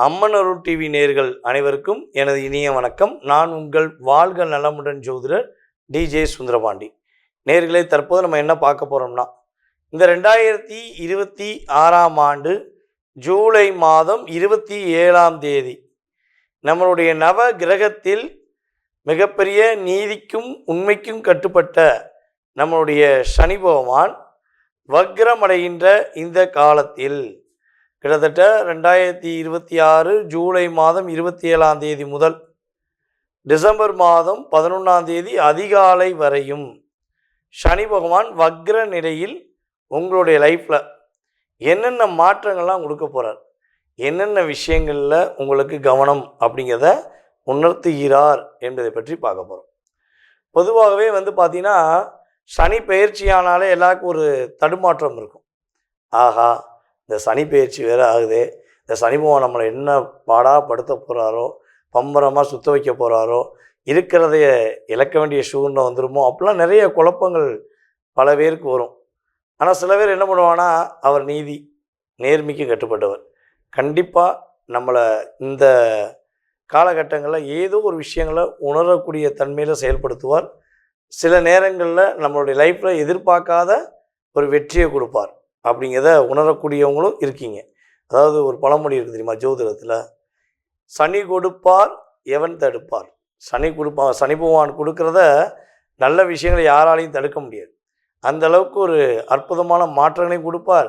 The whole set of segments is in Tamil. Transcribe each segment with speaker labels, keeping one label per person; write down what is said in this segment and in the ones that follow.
Speaker 1: அம்மன் அருள் டிவி நேயர்கள் அனைவருக்கும் எனது இனிய வணக்கம். நான் உங்கள் வாழ்க நலமுடன் ஜோதிடர் டிஜே சுந்தரபாண்டி. நேயர்களே, தற்போது நம்ம என்ன பார்க்க போகிறோம்னா, இந்த 2026ஆம் ஆண்டு ஜூலை மாதம் 27ஆம் தேதி நம்மளுடைய நவ கிரகத்தில் மிகப்பெரிய நீதிக்கும் உண்மைக்கும் கட்டுப்பட்ட நம்மளுடைய சனி பகவான் வக்ரமடைகின்ற இந்த காலத்தில் கிட்டத்தட்ட 2026 ஜூலை மாதம் 27ஆம் தேதி முதல் டிசம்பர் மாதம் 11ஆம் தேதி அதிகாலை வரையும் சனி பகவான் வக்ர நிலையில் உங்களுடைய லைஃப்பில் என்னென்ன மாற்றங்கள்லாம் கொடுக்க போகிறார், என்னென்ன விஷயங்களில் உங்களுக்கு கவனம் அப்படிங்கிறத உணர்த்துகிறார் என்பதை பற்றி பார்க்க போகிறோம். பொதுவாகவே பார்த்தீங்கன்னா, சனி பயிற்சியானாலே எல்லாருக்கும் ஒரு தடுமாற்றம் இருக்கும். ஆஹா, இந்த சனி பயிற்சி வேறு ஆகுது, இந்த சனி பகவான் நம்மளை என்ன பாடாப்படுத்த போகிறாரோ, பம்பரமாக சுத்த வைக்க போகிறாரோ, இருக்கிறதைய இழக்க வேண்டிய சூழ்நிலை வந்துடுமோ, அப்படிலாம் நிறைய குழப்பங்கள் பல பேருக்கு வரும். ஆனால் சில பேர் என்ன பண்ணுவாங்கன்னா, அவர் நீதி நேர்மைக்கு கட்டுப்பட்டவர், கண்டிப்பாக நம்மளை இந்த காலகட்டங்களில் ஏதோ ஒரு விஷயங்களை உணரக்கூடிய தன்மையில் செயல்படுத்துவார். சில நேரங்களில் நம்மளுடைய லைஃப்பில் எதிர்பார்க்காத ஒரு வெற்றியை கொடுப்பார் அப்படிங்கிறத உணரக்கூடியவங்களும் இருக்கீங்க. அதாவது ஒரு பழமொழி இருக்குது தெரியுமா, ஜோதிடத்தில், சனி கொடுப்பார் எவன் தடுப்பார். சனி பகவான் கொடுக்குறத நல்ல விஷயங்களை யாராலையும் தடுக்க முடியாது. அந்த அளவுக்கு ஒரு அற்புதமான மாற்றங்களையும் கொடுப்பார்.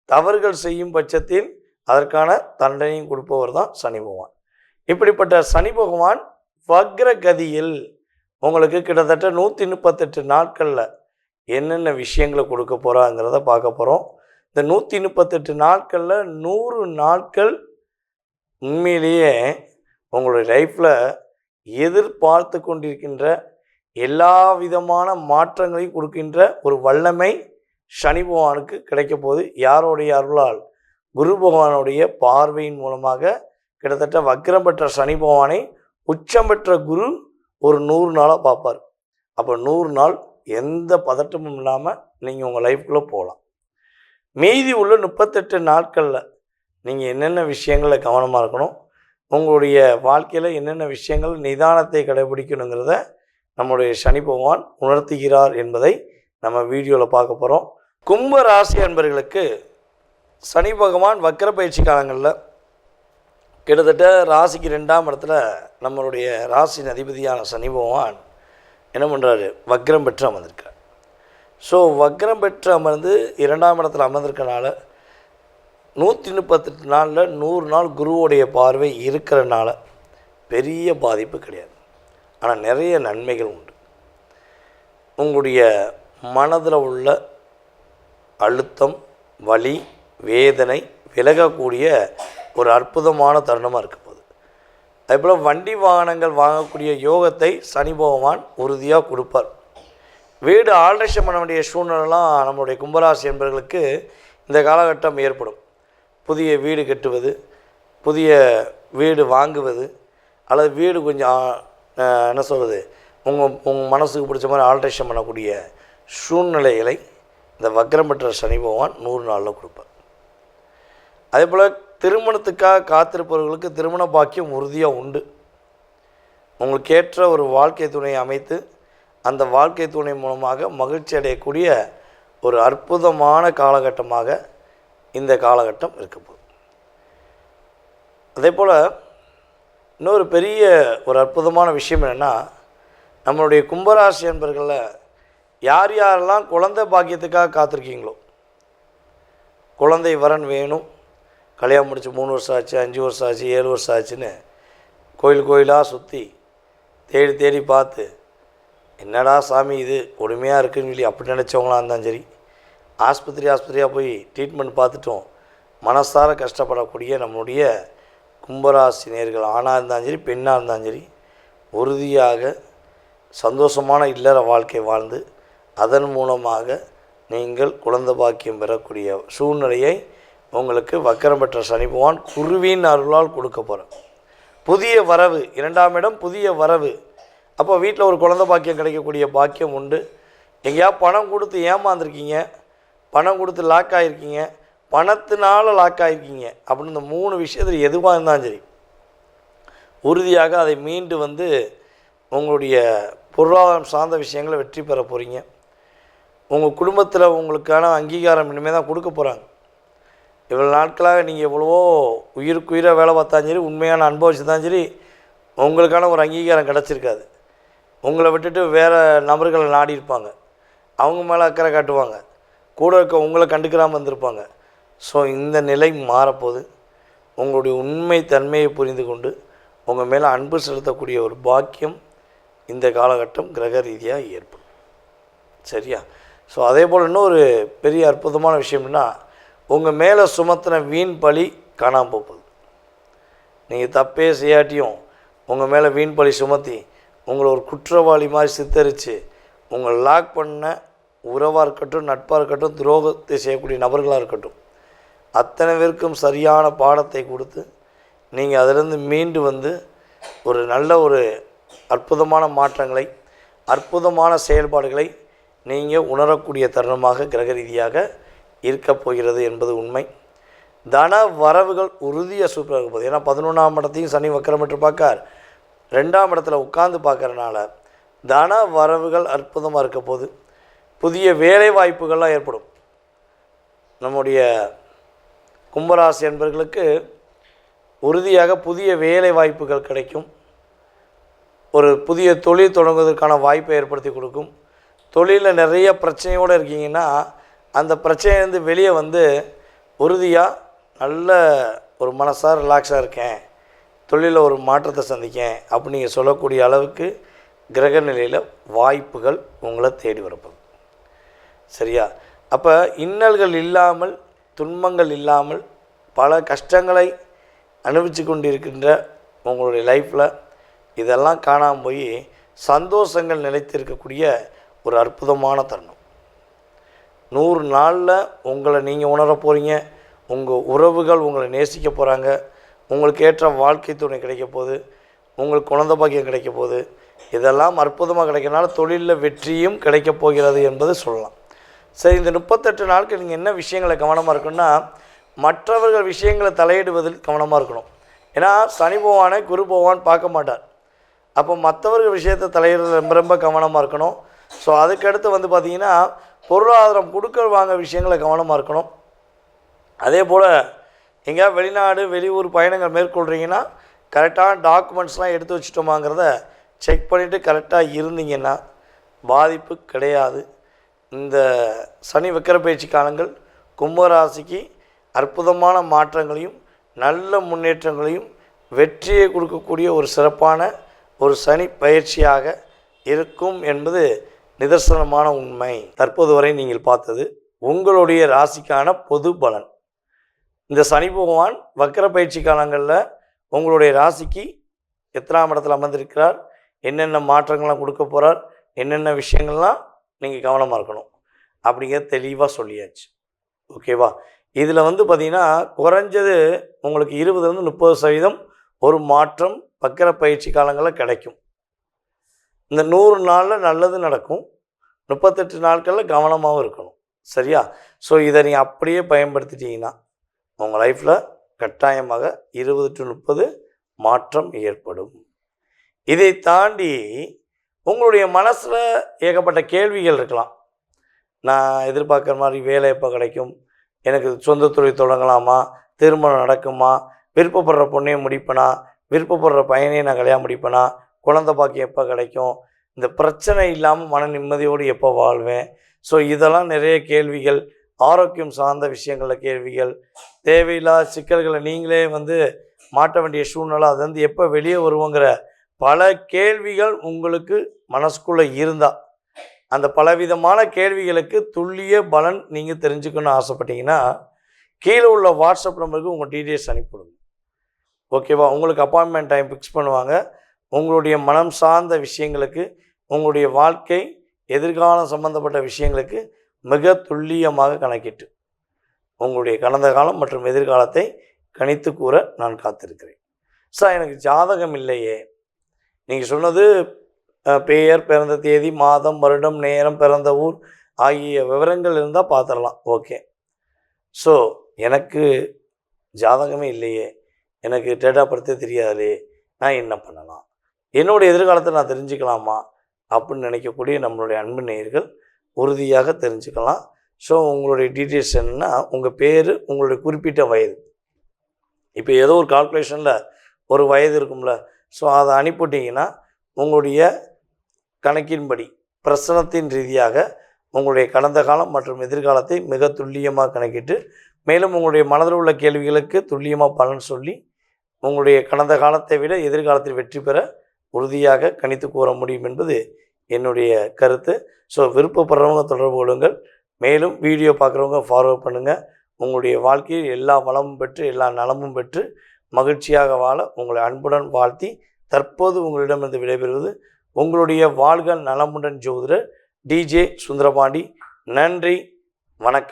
Speaker 1: தவறுகள் செய்யும் பட்சத்தில் அதற்கான தண்டனையும் கொடுப்பவர் தான் சனி பகவான். இப்படிப்பட்ட சனி பகவான் வக்ர கதியில் உங்களுக்கு கிட்டத்தட்ட 138 நாட்களில் என்னென்ன விஷயங்களை கொடுக்க போகிறாங்கிறத பார்க்க போகிறோம். இந்த 138 நாட்களில் 100 நாட்கள் உண்மையிலேயே உங்களுடைய லைஃப்பில் எதிர்பார்த்து கொண்டிருக்கின்ற எல்லா விதமான மாற்றங்களையும் கொடுக்கின்ற ஒரு வல்லமை சனி பகவானுக்கு கிடைக்க போது. யாருடைய அருளால்? குரு பகவானுடைய பார்வையின் மூலமாக. கிட்டத்தட்ட வக்ரம் பெற்ற சனி பகவானை உச்சம் பெற்ற குரு ஒரு 100 நாளாக பார்ப்பார். அப்போ 100 நாள் எந்த பதட்டமும் இல்லாமல் நீங்கள் உங்கள் லைஃப்குள்ளே போகலாம். மீதி உள்ள 38 நாட்களில் நீங்கள் என்னென்ன விஷயங்களில் கவனமாக இருக்கணும், உங்களுடைய வாழ்க்கையில் என்னென்ன விஷயங்கள் நிதானத்தை கடைபிடிக்கணுங்கிறத நம்முடைய சனி பகவான் உணர்த்துகிறார் என்பதை நம்ம வீடியோவில் பார்க்க போகிறோம். கும்ப ராசி அன்பர்களுக்கு சனி பகவான் வக்ர பயிற்சி காலங்களில் கிட்டத்தட்ட ராசிக்கு 2ஆம் இடத்துல நம்மளுடைய ராசியின் அதிபதியான சனி பகவான் என்ன பண்ணுறாரு, வக்ரம் பெற்று அமர்ந்திருக்கார். ஸோ வக்ரம் பெற்று அமர்ந்து 2ஆம் இடத்துல அமர்ந்திருக்கனால 138 நாளில் 100 நாள் குருவுடைய பார்வை இருக்கிறனால பெரிய பாதிப்பு கிடையாது. ஆனால் நிறைய நன்மைகள் உண்டு. உங்களுடைய மனதில் உள்ள அழுத்தம், வலி, வேதனை விலகக்கூடிய ஒரு அற்புதமான தருணமாக இருக்க போகுது. அதேபோல் வண்டி வாகனங்கள் வாங்கக்கூடிய யோகத்தை சனி பகவான் உறுதியாக கொடுப்பார். வீடு ஆல்ட்ரேஷன் பண்ண வேண்டிய சூழ்நிலைலாம் நம்மளுடைய கும்பராசி என்பவர்களுக்கு இந்த காலகட்டம் ஏற்படும். புதிய வீடு கட்டுவது, புதிய வீடு வாங்குவது, அல்லது வீடு கொஞ்சம் என்ன சொல்கிறது, உங்கள் மனசுக்கு பிடிச்ச மாதிரி ஆல்ட்ரேஷன் பண்ணக்கூடிய சூழ்நிலைகளை இந்த வக்ரம் பெற்ற சனி பகவான் 100 நாளில் கொடுப்பார். அதே போல் திருமணத்துக்காக காத்திருப்பவர்களுக்கு திருமண பாக்கியம் உறுதியாக உண்டு. உங்களுக்கு ஏற்ற ஒரு வாழ்க்கை துணையை அமைத்து அந்த வாழ்க்கை துணை மூலமாக மகிழ்ச்சி அடையக்கூடிய ஒரு அற்புதமான காலகட்டமாக இந்த காலகட்டம் இருக்க போகுது. அதே போல் இன்னொரு பெரிய ஒரு அற்புதமான விஷயம் என்னென்னா, நம்மளுடைய கும்பராசி என்பர்களில் யார் யாரெல்லாம் குழந்தை பாக்கியத்துக்காக காத்திருக்கீங்களோ, குழந்தை வரன் வேணும், கல்யாணம் முடிச்சு 3 வருஷம் ஆச்சு, 5 வருஷம் ஆச்சு, 7 வருஷம் ஆச்சுன்னு கோயிலாக சுற்றி தேடி தேடி பார்த்து என்னடா சாமி இது கொடுமையாக இருக்குதுன்னு சொல்லி அப்படி நினச்சவங்களாம் இருந்தாலும் சரி, ஆஸ்பத்திரியாக போய் ட்ரீட்மெண்ட் பார்த்துட்டோம் மனசார கஷ்டப்படக்கூடிய நம்மளுடைய கும்பராசி நேயர்கள் ஆணாக இருந்தாலும் சரி, பெண்ணாக இருந்தாலும் சரி, உறுதியாக சந்தோஷமான இல்லற வாழ்க்கை வாழ்ந்து அதன் மூலமாக நீங்கள் குழந்தை பாக்கியம் பெறக்கூடிய சூழ்நிலையை உங்களுக்கு வக்ரம் பெற்ற சனி பகவான் குருவின் அருளால் கொடுக்க போகிறேன். புதிய வரவு, 2ஆம் இடம் புதிய வரவு. அப்போ வீட்டில் ஒரு குழந்தை பாக்கியம் கிடைக்கக்கூடிய பாக்கியம் உண்டு. எங்கேயா பணம் கொடுத்து ஏமாந்துருக்கீங்க, பணம் கொடுத்து லாக் ஆகிருக்கீங்க, பணத்தினால லாக் ஆகிருக்கீங்க அப்படின்னு இந்த 3 விஷயத்தில் எதுவாக இருந்தாலும் சரி, உறுதியாக அதை மீண்டு வந்து உங்களுடைய பொருளாதாரம் சார்ந்த விஷயங்களை வெற்றி பெற போகிறீங்க. உங்கள் குடும்பத்தில் உங்களுக்கான அங்கீகாரம் இனிமேல் தான் கொடுக்க போகிறாங்க. இவ்வளோ நாட்களாக நீங்கள் எவ்வளவோ உயிருக்குயிராக வேலை பார்த்தாலும் சரி, உண்மையான அனுபவிச்சு தான் சரி, உங்களுக்கான ஒரு அங்கீகாரம் கிடச்சிருக்காது. உங்களை விட்டுட்டு வேறு நபர்களை நாடி இருப்பாங்க, அவங்க மேலே அக்கறை காட்டுவாங்க, கூட இருக்க உங்களை கண்டுக்கிறாமல் வந்திருப்பாங்க. ஸோ இந்த நிலை மாறப்போகுது. உங்களுடைய உண்மை தன்மையை புரிந்து கொண்டு உங்கள் மேலே அன்பு செலுத்தக்கூடிய ஒரு பாக்கியம் இந்த காலகட்டம் கிரக ரீதியாக ஏற்படும். சரியா? ஸோ அதே போல் இன்னொரு பெரிய அற்புதமான விஷயம்னா, உங்கள் மேலே சுமத்தின வீண் பழி காணாமல் போகுது. நீங்கள் தப்பே செய்யாட்டியும் உங்கள் மேலே வீண் பழி சுமத்தி உங்களை ஒரு குற்றவாளி மாதிரி சித்தரித்து உங்களை லாக் பண்ண உறவாக இருக்கட்டும், நட்பாக இருக்கட்டும், துரோகத்தை செய்யக்கூடிய நபர்களாக இருக்கட்டும், அத்தனை பேருக்கும் சரியான பாடத்தை கொடுத்து நீங்கள் அதிலிருந்து மீண்டு வந்து ஒரு நல்ல ஒரு அற்புதமான மாற்றங்களை, அற்புதமான செயல்பாடுகளை நீங்கள் உணரக்கூடிய தருணமாக கிரக ரீதியாக இருக்கப் போகிறது என்பது உண்மை. தன வரவுகள் உறுதியாக சூப்பராக இருக்க போகுது. ஏன்னா 11ஆம் இடத்தையும் சனி வக்கரமிட்டு பார்க்கார், 2ஆம் இடத்துல உட்கார்ந்து பார்க்கறனால தன வரவுகள் அற்புதமாக இருக்க போகுது. புதிய வேலை வாய்ப்புகள்லாம் ஏற்படும். நம்முடைய கும்பராசி என்பவர்களுக்கு உறுதியாக புதிய வேலை வாய்ப்புகள் கிடைக்கும். ஒரு புதிய தொழில் தொடங்குவதற்கான வாய்ப்பை ஏற்படுத்தி கொடுக்கும். தொழிலில் நிறைய பிரச்சனையோடு இருக்கீங்கன்னா அந்த பிரச்சனையிலேருந்து வெளியே வந்து உறுதியாக நல்ல ஒரு மனசாக ரிலாக்ஸாக இருக்கேன், தொழிலில் ஒரு மாற்றத்தை சந்திக்கேன் அப்படின்னு நீங்கள் சொல்லக்கூடிய அளவுக்கு கிரக நிலையில் வாய்ப்புகள் உங்களை தேடி வரப்போகுது. சரியா? அப்போ இன்னல்கள் இல்லாமல், துன்பங்கள் இல்லாமல், பல கஷ்டங்களை அனுபவித்து கொண்டு இருக்கின்ற உங்களுடைய லைஃப்பில் இதெல்லாம் காணாமல் போய் சந்தோஷங்கள் நிலைத்திருக்கக்கூடிய ஒரு அற்புதமான தருணம். 100 நாளில் உங்களை நீங்கள் உணர போகிறீங்க. உங்கள் உறவுகள் உங்களை நேசிக்க போகிறாங்க. உங்களுக்கு ஏற்ற வாழ்க்கை துணை கிடைக்க போகுது. உங்களுக்கு குழந்தை பாக்கியம் கிடைக்க போகுது. இதெல்லாம் அற்புதமாக கிடைக்கிறனால தொழிலில் வெற்றியும் கிடைக்கப் போகிறது என்பது சொல்லலாம். சரி, இந்த 38 நாட்கள் நீங்கள் என்ன விஷயங்களை கவனமாக இருக்கணும்னா, மற்றவர்கள் விஷயங்களை தலையிடுவதில் கவனமாக இருக்கணும். ஏன்னா சனி பகவானை குரு பகவான் பார்க்க மாட்டார். அப்போ மற்றவர்கள் விஷயத்தை தலையிடுறது ரொம்ப ரொம்ப கவனமாக இருக்கணும். ஸோ அதுக்கடுத்து வந்து பார்த்திங்கன்னா பொருளாதாரம் கொடுக்கல் வாங்க விஷயங்களை கவனமாக இருக்கணும். அதே போல் எங்கேயா வெளிநாடு வெளியூர் பயணங்கள் மேற்கொள்கிறீங்கன்னா கரெக்டான டாக்குமெண்ட்ஸ்லாம் எடுத்து வச்சுட்டோமாங்கிறத செக் பண்ணிவிட்டு கரெக்டாக இருந்தீங்கன்னா பாதிப்பு கிடையாது. இந்த சனி வக்கர பயிற்சி காலங்கள் கும்பராசிக்கு அற்புதமான மாற்றங்களையும் நல்ல முன்னேற்றங்களையும் வெற்றியை கொடுக்கக்கூடிய ஒரு சிறப்பான ஒரு சனி பயிற்சியாக இருக்கும் என்பது நிதர்சனமான உண்மை. தற்போது வரை நீங்கள் பார்த்தது உங்களுடைய ராசிக்கான பொது பலன். இந்த சனி பகவான் வக்கர பயிற்சி காலங்களில் உங்களுடைய ராசிக்கு எத்தனாம் இடத்துல அமர்ந்திருக்கிறார், என்னென்ன மாற்றங்கள்லாம் கொடுக்க போகிறார், என்னென்ன விஷயங்கள்லாம் நீங்கள் கவனமாக இருக்கணும் அப்படிங்கிறத தெளிவாக சொல்லியாச்சு. ஓகேவா? இதில் வந்து பார்த்திங்கன்னா குறைஞ்சது உங்களுக்கு 20-30% ஒரு மாற்றம் வக்கர பயிற்சி காலங்களில் கிடைக்கும். இந்த 100 நாளில் நல்லது நடக்கும், 38 நாட்களில் கவனமாகவும் இருக்கணும். சரியா? ஸோ இதை நீங்கள் அப்படியே பயன்படுத்திட்டீங்கன்னா உங்கள் லைஃப்பில் கட்டாயமாக 20-30 மாற்றம் ஏற்படும். இதை தாண்டி உங்களுடைய மனசில் ஏகப்பட்ட கேள்விகள் இருக்கலாம். நான் எதிர்பார்க்குற மாதிரி வேலை எப்போ கிடைக்கும், எனக்கு சொந்த தொழில் தொடங்கலாமா, திருமணம் நடக்குமா, விருப்பப்படுற பொண்ணையை முடிப்பேனா, விருப்பப்படுற பையனையே நான் கல்யாணம் முடிப்பேனா, குழந்தை பாக்கியம் எப்போ கிடைக்கும், இந்த பிரச்சனை இல்லாமல் மன நிம்மதியோடு எப்போ வாழ்வேன். ஸோ இதெல்லாம் நிறைய கேள்விகள், ஆரோக்கியம் சார்ந்த விஷயங்களில் கேள்விகள், தேவையில்லாத சிக்கல்களை நீங்களே வந்து மாட்ட வேண்டிய சூழ்நிலை, அது வந்து எப்போ வெளியே வருவோங்கிற பல கேள்விகள் உங்களுக்கு மனசுக்குள்ளே இருந்தால் அந்த பலவிதமான கேள்விகளுக்கு துல்லிய பலன் நீங்கள் தெரிஞ்சுக்கணும்னு ஆசைப்பட்டீங்கன்னா கீழே உள்ள வாட்ஸ்அப் நம்பருக்கு உங்கள் டீட்டெயில்ஸ் அனுப்பிவிடுங்க. ஓகேவா? உங்களுக்கு அப்பாயின்மெண்ட் டைம் ஃபிக்ஸ் பண்ணுவாங்க. உங்களுடைய மனம் சார்ந்த விஷயங்களுக்கு, உங்களுடைய வாழ்க்கை எதிர்காலம் சம்பந்தப்பட்ட விஷயங்களுக்கு மிக துல்லியமாக கணக்கிட்டு உங்களுடைய கடந்த காலம் மற்றும் எதிர்காலத்தை கணித்து கூற நான் காத்திருக்கிறேன். சார், எனக்கு ஜாதகம் இல்லையே, நீங்கள் சொன்னது பெயர், பிறந்த தேதி, மாதம், வருடம், நேரம், பிறந்த ஊர் ஆகிய விவரங்கள் இருந்தால் பார்த்துடலாம். ஓகே. ஸோ எனக்கு ஜாதகமே இல்லையே, எனக்கு டேட் ஆஃப் பர்த்தே தெரியாதே, நான் என்ன பண்ணலாம், என்னுடைய எதிர்காலத்தை நான் தெரிஞ்சுக்கலாமா அப்படின்னு நினைக்கக்கூடிய நம்மளுடைய அன்பு நேயர்கள் உறுதியாக தெரிஞ்சுக்கலாம். ஸோ உங்களுடைய டீட்டெயில்ஸ் என்னென்னா, உங்கள் பேர், உங்களுடைய குறிப்பிட்ட வயது. இப்போ ஏதோ ஒரு கால்குலேஷனில் ஒரு வயது இருக்கும்ல, ஸோ அதை அனுப்பிவிட்டிங்கன்னா உங்களுடைய கணக்கின்படி பிரசனத்தின் ரீதியாக உங்களுடைய கடந்த காலம் மற்றும் எதிர்காலத்தை மிக துல்லியமாக கணக்கிட்டு, மேலும் உங்களுடைய மனதில் உள்ள கேள்விகளுக்கு துல்லியமாக பலன் சொல்லி உங்களுடைய கடந்த காலத்தை விட எதிர்காலத்தில் வெற்றி பெற உறுதியாக கணித்து கூற முடியும் என்பது என்னுடைய கருத்து. ஸோ விருப்பப்படுறவங்க தொடர்பு கொள்ளுங்கள். மேலும் வீடியோ பார்க்குறவங்க ஃபார்வர்ட் பண்ணுங்கள். உங்களுடைய வாழ்க்கையில் எல்லா வளமும் பெற்று எல்லா நலமும் பெற்று மகிழ்ச்சியாக வாழ உங்களை அன்புடன் வாழ்த்தி தற்போது உங்களிடமிருந்து விடைபெறுவது உங்களுடைய வாழ்க நலமுடன் ஜோதிடர் DJ சுந்தரபாண்டி. நன்றி, வணக்கம்.